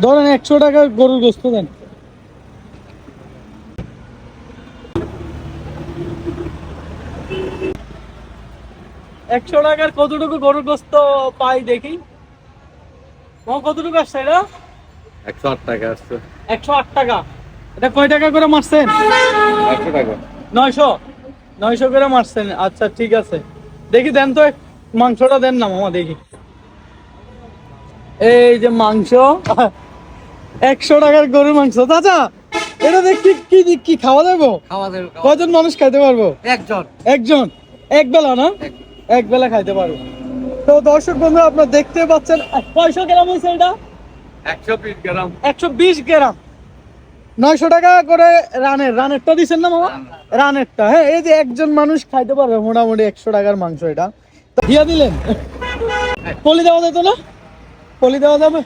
ধরেন 100 টাকা গরুর গোস্ত দেন। একশো টাকার কতটুকু গরুর গোস্ত পাই দেখি। কতটুকু আসছে এটা? 108 টাকা আসছে। 108 টাকা। এটা কয় টাকা করে মারছেন? 100 টাকা। 900 করে মারছেন। আচ্ছা ঠিক আছে, দেখি দেন তো মাংসটা দেন না মামা দেখি। এই যে মাংস, 100 টাকার গরুর মাংস। চাচা এটা দেখি কি কি খাওয়া যাবো? কয়জন মানুষ খাইতে পারবো? একজন। এক বেলা না? এক বেলা খাইতে পারবো। তো দর্শক বন্ধু আপনারা দেখতে পাচ্ছেন 500 গ্রাম হয়েছে এটা? 120 গ্রাম। 120 গ্রাম। 900 টাকা করে রানেরটা দিচ্ছেন না মামা? রানেরটা, হ্যাঁ। এই যে একজন মানুষ খাইতে পারবে মোটামুটি 100 টাকার মাংস। এটা তো দিয়া দিলেন, পলি দেওয়া যেত না? পলি দেওয়া যাবে?